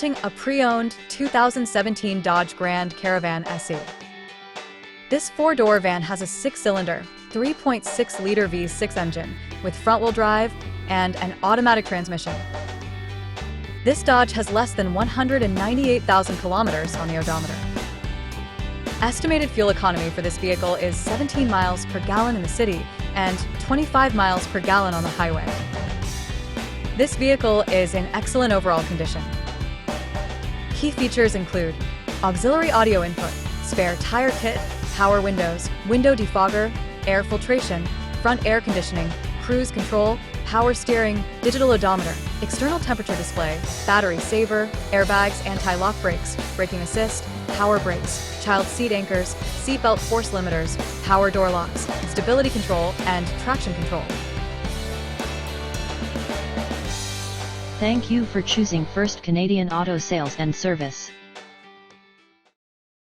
presenting a pre-owned 2017 Dodge Grand Caravan SE. This four-door van has a six-cylinder, 3.6-liter V6 engine with front-wheel drive and an automatic transmission. This Dodge has less than 198,000 kilometers on the odometer. Estimated fuel economy for this vehicle is 17 miles per gallon in the city and 25 miles per gallon on the highway. This vehicle is in excellent overall condition. Key features include auxiliary audio input, spare tire kit, power windows, window defogger, air filtration, front air conditioning, cruise control, power steering, digital odometer, external temperature display, battery saver, airbags, anti-lock brakes, braking assist, power brakes, child seat anchors, seat belt force limiters, power door locks, stability control, and traction control. Thank you for choosing First Canadian Auto Sales and Service.